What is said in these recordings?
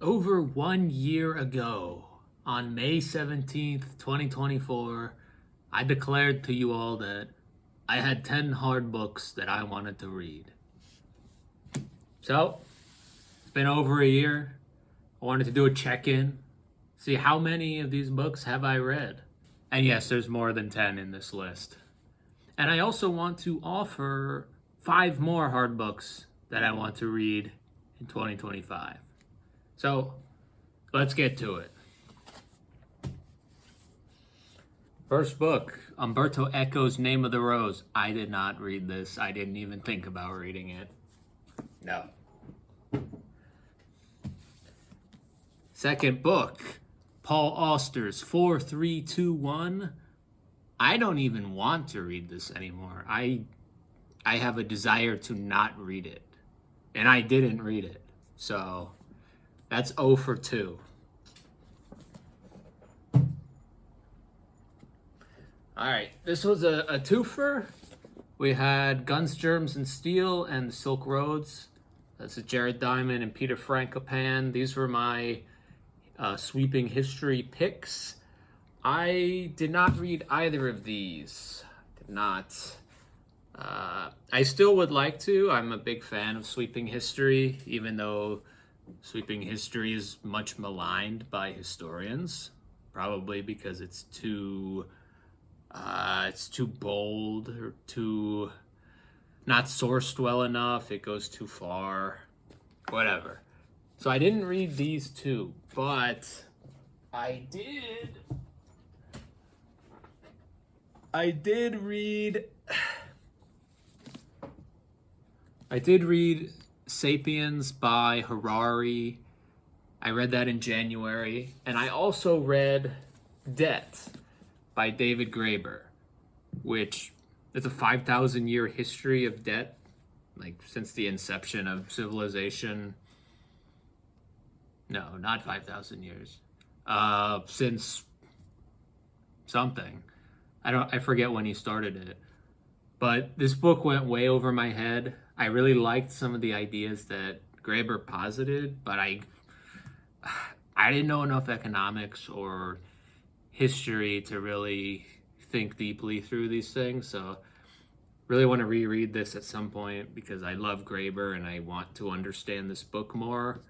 Over 1 year ago, on May 17th, 2024, I declared to you all that I had 10 hard books that I wanted to read. So, it's been over a year. I wanted to do a check-in, see how many of these books have I read. And yes, there's more than 10 in this list. And I also want to offer 5 more hard books that I want to read in 2025. So, let's get to it. First book, Umberto Eco's Name of the Rose. I did not read this. I didn't even think about reading it. No. Second book, Paul Auster's 4321. I don't even want to read this anymore. I have a desire to not read it. And I didn't read it. So that's 0 for 2. All right, this was a twofer. We had Guns, Germs, and Steel and the Silk Roads. That's a Jared Diamond and Peter Frankopan. These were my sweeping history picks. I did not read either of these. Did not. I still would like to. I'm a big fan of sweeping history, even though sweeping history is much maligned by historians, probably because it's too bold or too not sourced well enough. It goes too far, whatever. So I didn't read these two, but I did read Sapiens by Harari. I read that in January. And I also read Debt by David Graeber, which is a 5,000 year history of debt, like since the inception of civilization. No, not 5,000 years. Since something. I forget when he started it. But this book went way over my head. I really liked some of the ideas that Graeber posited, but I didn't know enough economics or history to really think deeply through these things. So really want to reread this at some point because I love Graeber and I want to understand this book more.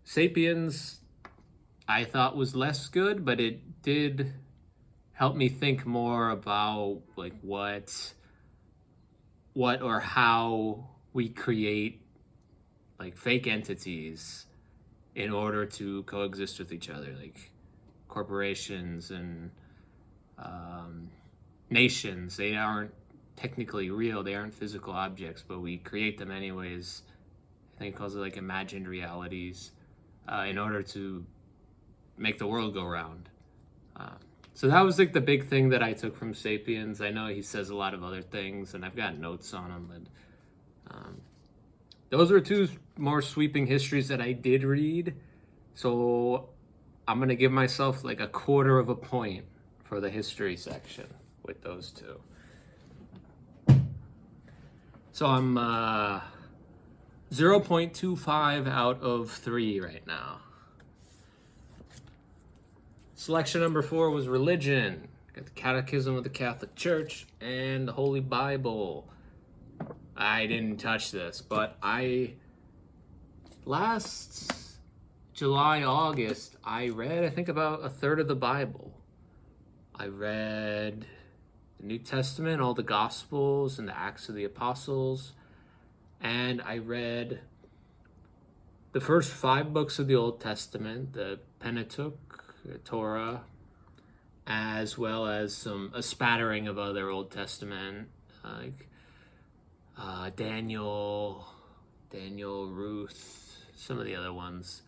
Sapiens I thought was less good, but it did help me think more about like what or how we create like fake entities in order to coexist with each other, like corporations and nations. They aren't technically real, they aren't physical objects, but we create them anyways. I think he calls it like imagined realities in order to make the world go round. So that was like the big thing that I took from Sapiens. I know he says a lot of other things and I've got notes on him, but those were two more sweeping histories that I did read. So I'm going to give myself like a 1/4 of a point for the history section with those two. So I'm 0.25 out of 3 right now. Selection number 4 was religion. Got the Catechism of the Catholic Church and the Holy Bible. I didn't touch this, but last July, August, I read, I think, about 1/3 of the Bible. I read the New Testament, all the Gospels, and the Acts of the Apostles. And I read the first 5 books of the Old Testament, the Pentateuch, the Torah, as well as a spattering of other Old Testament, like Daniel, Ruth, some of the other ones.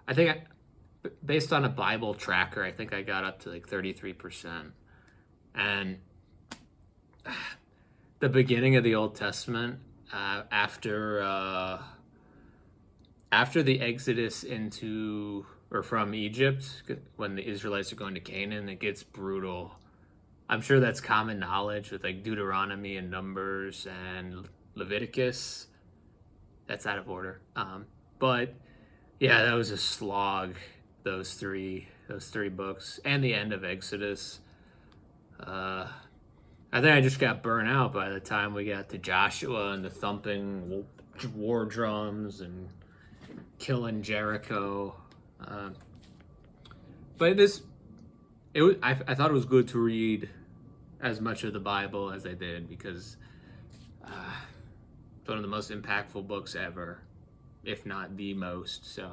I think based on a Bible tracker, I think I got up to like 33%. And the beginning of the Old Testament, after the Exodus from Egypt, when the Israelites are going to Canaan, it gets brutal. I'm sure that's common knowledge with like Deuteronomy and Numbers and Leviticus. That's out of order. But Yeah, that was a slog. Those three books, and the end of Exodus. Uh, I think I just got burnt out by the time we got to Joshua and the thumping war drums and killing Jericho. Uh, but I thought it was good to read as much of the Bible as I did because it's one of the most impactful books ever, if not the most. So,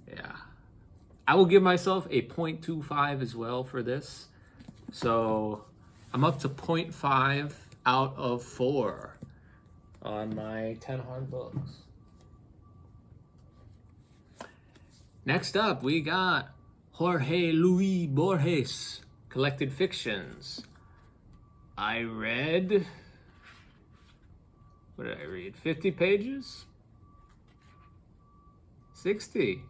yeah. I will give myself a 0.25 as well for this. So, I'm up to 0.5 out of 4 on my 10 hard books. Next up, we got Jorge Luis Borges, Collected Fictions. I read, what did I read? 50 pages? 60.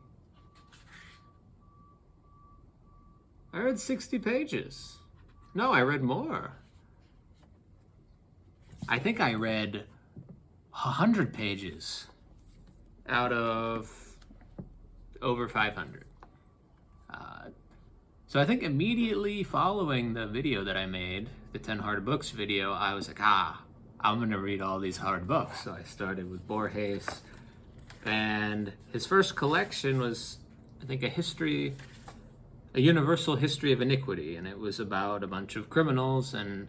I read 60 pages. No, I read more. I think I read 100 pages out of over 500. So I think immediately following the video that I made, the 10 hard books video, I was like, I'm gonna read all these hard books. So I started with Borges, and his first collection was, I think, a universal history of iniquity, and it was about a bunch of criminals and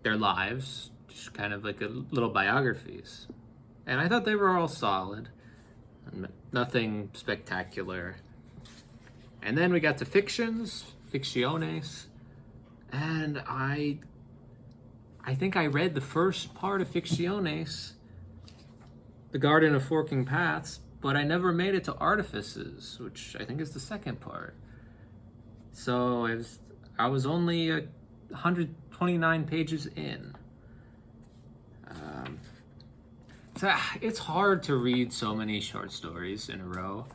their lives, just kind of like a little biographies. And I thought they were all solid, nothing spectacular. And then we got to fictiones, and I think I read the first part of Fictiones, The Garden of Forking Paths, but I never made it to Artifices, which I think is the second part. So I was only 129 pages in. So it's hard to read so many short stories in a row.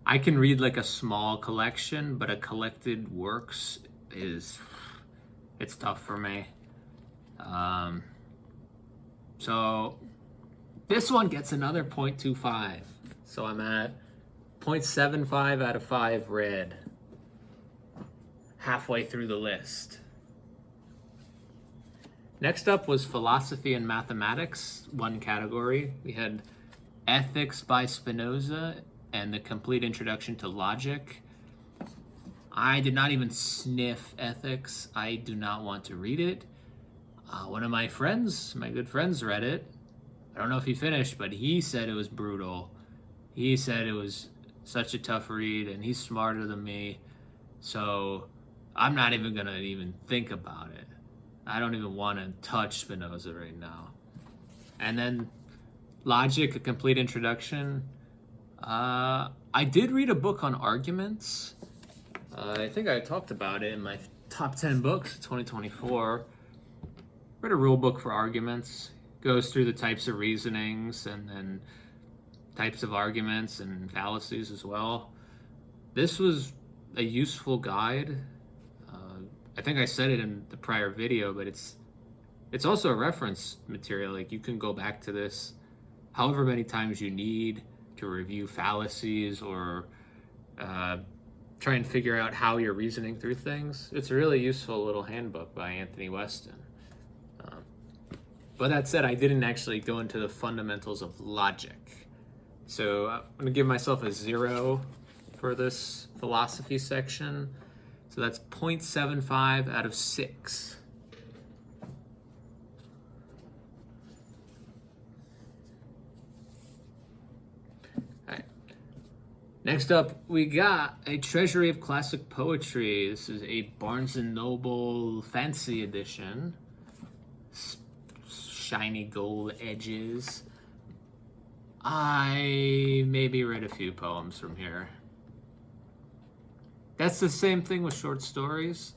I can read like a small collection, but a collected works it's tough for me. So this one gets another 0.25. So I'm at 0.75 out of 5 read. Halfway through the list. Next up was philosophy and mathematics, one category. We had Ethics by Spinoza and the complete introduction to logic. I did not even sniff ethics. I do not want to read it. One of my good friends read it. I don't know if he finished, but he said it was brutal. He said it was such a tough read, and he's smarter than me. So I'm not even gonna think about it. I don't even want to touch Spinoza right now. And then Logic, a complete introduction. I did read a book on arguments. I think I talked about it in my top 10 books 2024. Read a rule book for arguments. Goes through the types of reasonings and then types of arguments and fallacies as well. This was a useful guide. I think I said it in the prior video, but it's also a reference material. Like, you can go back to this however many times you need to review fallacies or try and figure out how you're reasoning through things. It's a really useful little handbook by Anthony Weston. But that said, I didn't actually go into the fundamentals of logic. So I'm going to give myself a 0 for this philosophy section. So that's 0.75 out of 6. All right. Next up, we got a Treasury of Classic Poetry. This is a Barnes & Noble Fancy Edition. Shiny gold edges. I maybe read a few poems from here. That's the same thing with short stories.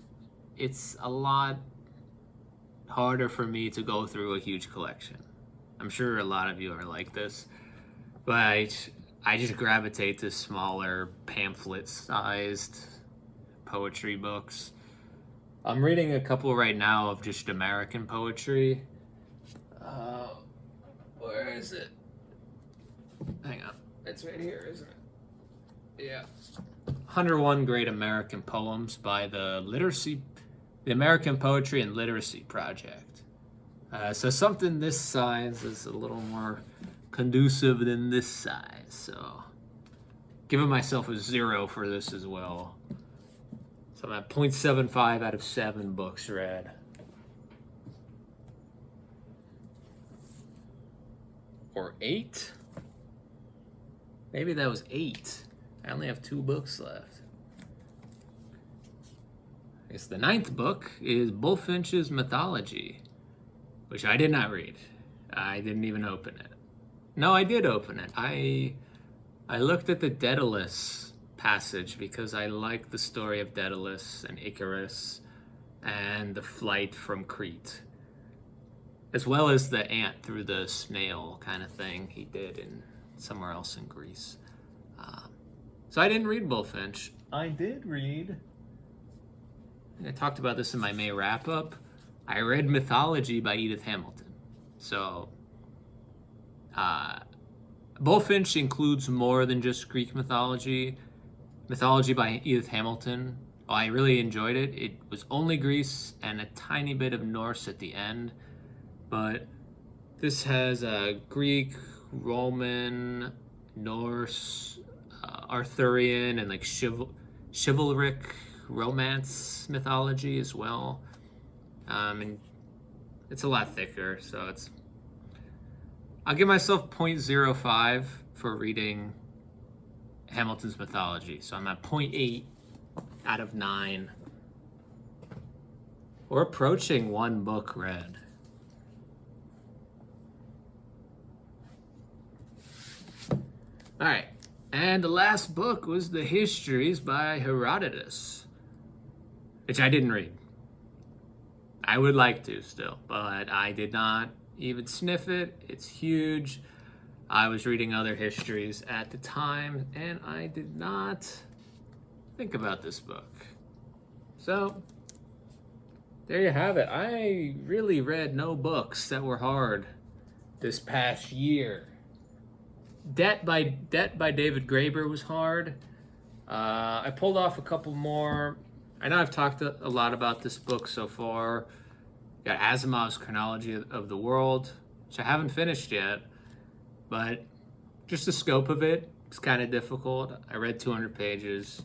It's a lot harder for me to go through a huge collection. I'm sure a lot of you are like this, but I just gravitate to smaller pamphlet-sized poetry books. I'm reading a couple right now of just American poetry. Where Where is it? Hang on. It's right here, isn't it? Yeah. 101 Great American Poems by the American Poetry and Literacy Project. So something this size is a little more conducive than this size. So giving myself a 0 for this as well. So I'm at 0.75 out of 7 books read. Or 8? Maybe that was 8. I only have 2 books left. I guess the 9th book is Bulfinch's Mythology, which I did not read. I didn't even open it. No, I did open it. I looked at the Daedalus passage because I like the story of Daedalus and Icarus and the flight from Crete, as well as the ant through the snail kind of thing he did in somewhere else in Greece. So I didn't read Bulfinch. I did read, I talked about this in my May wrap-up, I read Mythology by Edith Hamilton. So Bulfinch includes more than just Greek mythology. Mythology by Edith Hamilton, I really enjoyed it. It was only Greece and a tiny bit of Norse at the end, but this has Greek, Roman, Norse, Arthurian, and like chivalric romance mythology as well. And it's a lot thicker, so I'll give myself 0.05 for reading Hamilton's Mythology. So I'm at 0.8 out of 9. We're approaching 1 book read. All right, and the last book was The Histories by Herodotus, which I didn't read. I would like to still, but I did not even sniff it. It's huge. I was reading other histories at the time, and I did not think about this book. So, there you have it. I really read no books that were hard this past year. Debt by David Graeber was hard. I pulled off a couple more. I know I've talked a lot about this book so far. Got Asimov's Chronology of the World, which I haven't finished yet, but just the scope of it is kind of difficult. I read 200 pages.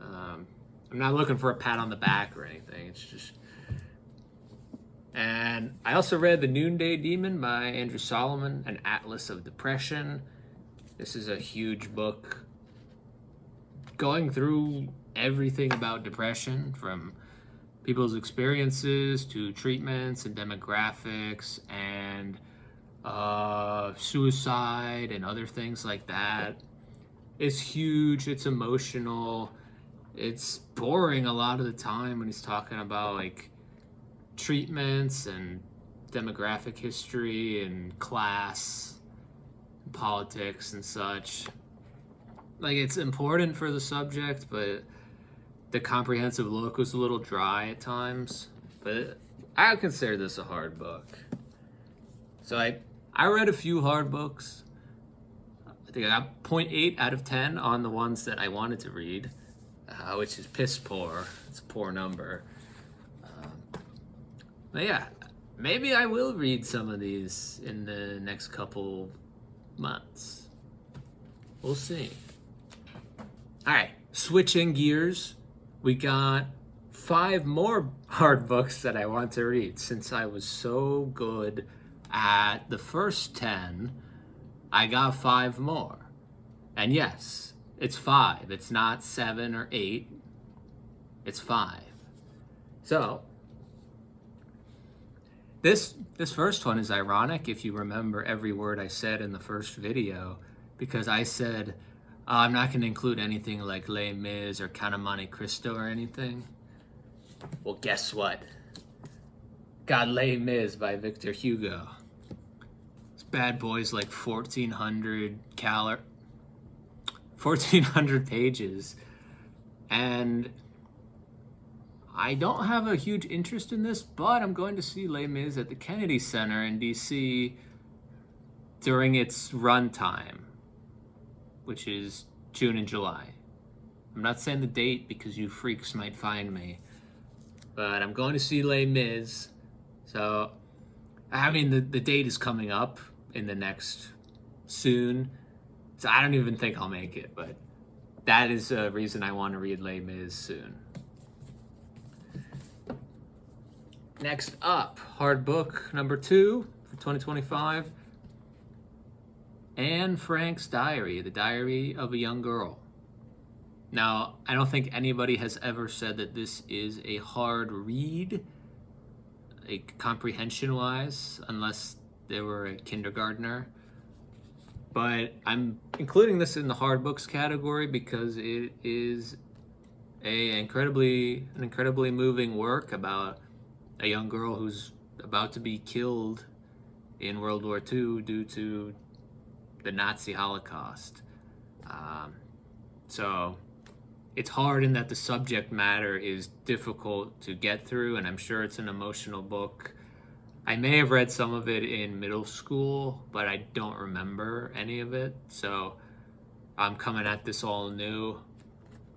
I'm not looking for a pat on the back or anything. It's just... And I also read The Noonday Demon by Andrew Solomon, An Atlas of Depression. This is a huge book going through everything about depression, from people's experiences to treatments and demographics and suicide and other things like that. It's huge, it's emotional, it's boring a lot of the time when he's talking about like treatments and demographic history and class and politics and such. Like, it's important for the subject, but the comprehensive look was a little dry at times. But I would consider this a hard book. So I read a few hard books. I think I got 0.8 out of 10 on the ones that I wanted to read, which is piss poor. It's a poor number. But yeah, maybe I will read some of these in the next couple months. We'll see. All right, switching gears. We got 5 more hard books that I want to read. Since I was so good at the first 10, I got 5 more. And yes, it's 5. It's not 7 or 8. It's 5. So, this first one is ironic if you remember every word I said in the first video, because I said, I'm not going to include anything like Les Mis or Count of Monte Cristo or anything. Well, guess what? Got Les Mis by Victor Hugo. This bad boy's like 1,400 pages. And I don't have a huge interest in this, but I'm going to see Les Mis at the Kennedy Center in DC during its runtime, which is June and July. I'm not saying the date because you freaks might find me, but I'm going to see Les Mis. So, I mean, the date is coming up in the next soon. So I don't even think I'll make it, but that is a reason I want to read Les Mis soon. Next up, hard book number 2 for 2025. Anne Frank's Diary, The Diary of a Young Girl. Now, I don't think anybody has ever said that this is a hard read, like comprehension-wise, unless they were a kindergartner. But I'm including this in the hard books category because it is an incredibly moving work about a young girl who's about to be killed in World War II due to the Nazi Holocaust. So it's hard in that the subject matter is difficult to get through, and I'm sure it's an emotional book. I may have read some of it in middle school, but I don't remember any of it. So I'm coming at this all new.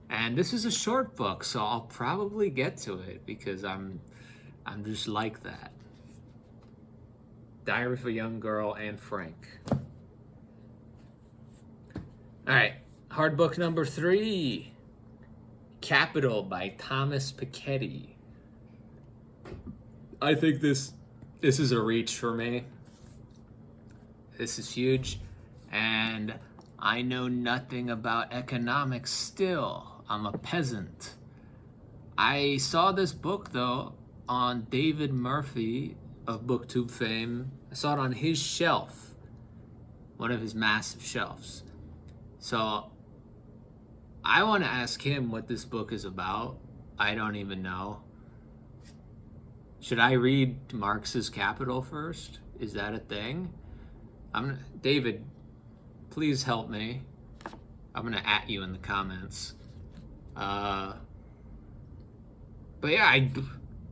And this is a short book, so I'll probably get to it because I'm just like that. Diary of a Young Girl, Anne Frank. All right, hard book number 3, Capital by Thomas Piketty. I think this is a reach for me. This is huge, and I know nothing about economics still. I'm a peasant. I saw this book, though, on David Murphy of BookTube fame. I saw it on his shelf, one of his massive shelves. So I want to ask him what this book is about. I don't even know. Should I read Marx's Capital first? Is that a thing? David, please help me. I'm gonna at you in the comments. But yeah,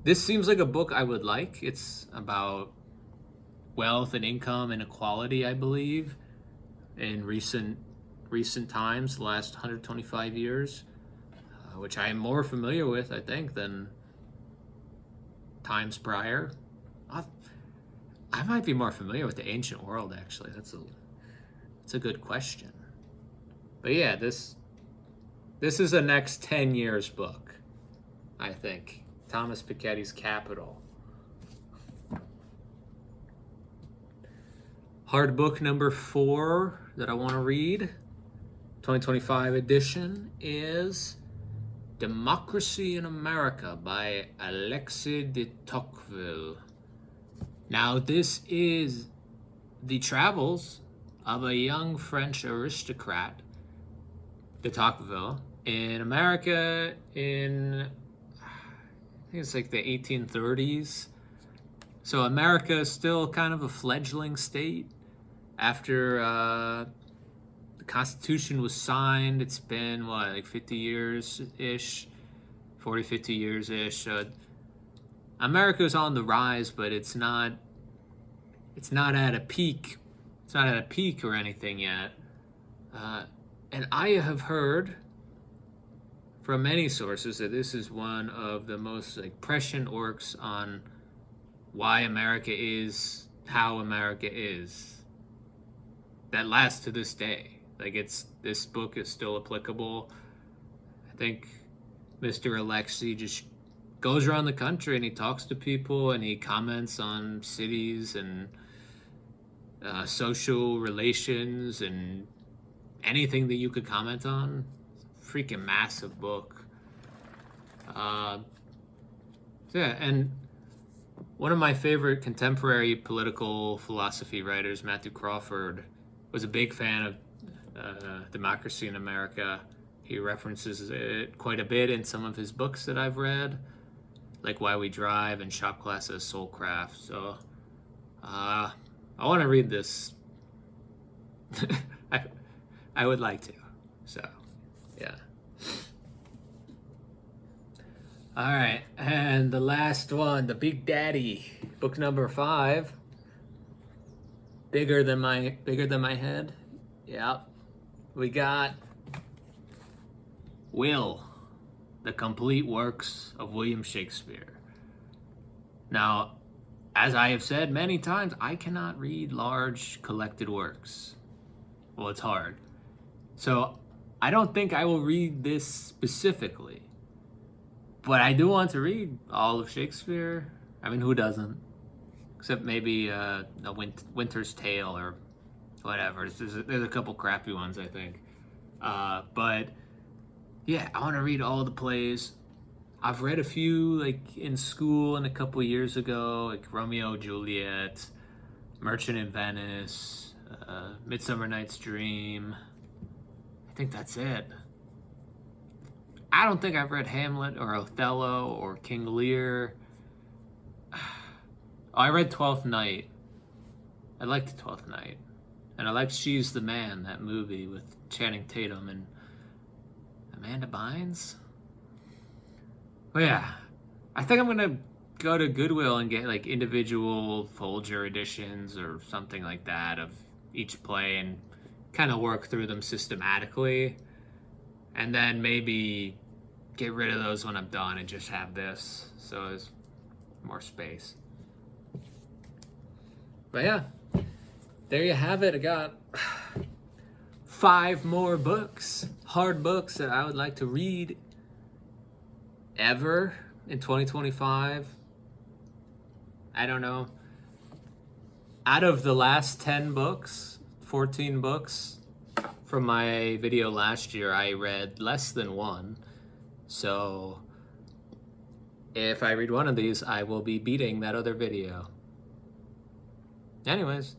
this seems like a book I would like. It's about wealth and income inequality, I believe, in recent times, the last 125 years, which I am more familiar with, I think, than times prior. I might be more familiar with the ancient world, actually. That's a good question. But yeah, this is a next 10 years book, I think. Thomas Piketty's Capital. Hard book number 4 that I want to read, 2025 edition, is Democracy in America by Alexis de Tocqueville. Now, this is the travels of a young French aristocrat, de Tocqueville, in America in, I think it's like the 1830s. So America is still kind of a fledgling state. After the Constitution was signed, it's been, like 50 years-ish, 40, 50 years-ish. America's on the rise, but it's not at a peak. It's not at a peak or anything yet. And I have heard from many sources that this is one of the most prescient works on why America is how America is, that lasts to this day. This book is still applicable. I think Mr. Alexi just goes around the country and he talks to people and he comments on cities and social relations and anything that you could comment on. It's a freaking massive book. Yeah, and one of my favorite contemporary political philosophy writers, Matthew Crawford, was a big fan of Democracy in America. He references it quite a bit in some of his books that I've read, like Why We Drive and Shop Class as Soulcraft. So I want to read this. I would like to. So, yeah. All right, and the last one, The Big Daddy, book number 5. bigger than my head. Yep. We got Will, the complete works of William Shakespeare. Now, as I have said many times, I cannot read large collected works. Well, it's hard. So I don't think I will read this specifically. But I do want to read all of Shakespeare. I mean, who doesn't? Except maybe A Winter's Tale or whatever. There's a couple crappy ones, I think. But yeah, I want to read all the plays. I've read a few like in school and a couple years ago, like Romeo and Juliet, Merchant in Venice, Midsummer Night's Dream. I think that's it. I don't think I've read Hamlet or Othello or King Lear. I read Twelfth Night. I liked Twelfth Night. And I liked She's the Man, that movie with Channing Tatum and Amanda Bynes. Well, yeah. I think I'm going to go to Goodwill and get like individual Folger editions or something like that of each play and kind of work through them systematically. And then maybe get rid of those when I'm done and just have this so there's more space. But yeah, there you have it. I got 5 more books, hard books that I would like to read ever in 2025. I don't know. Out of the last 10 books, 14 books from my video last year, I read less than one. So if I read one of these, I will be beating that other video. Anyways,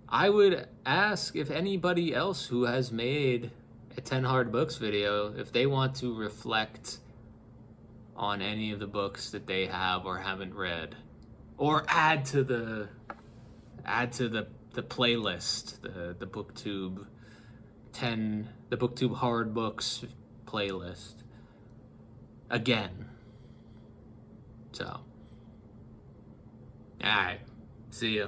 I would ask if anybody else who has made a 10 hard books video, if they want to reflect on any of the books that they have or haven't read, or add to the playlist, the BookTube hard books playlist again. So, all right, see ya.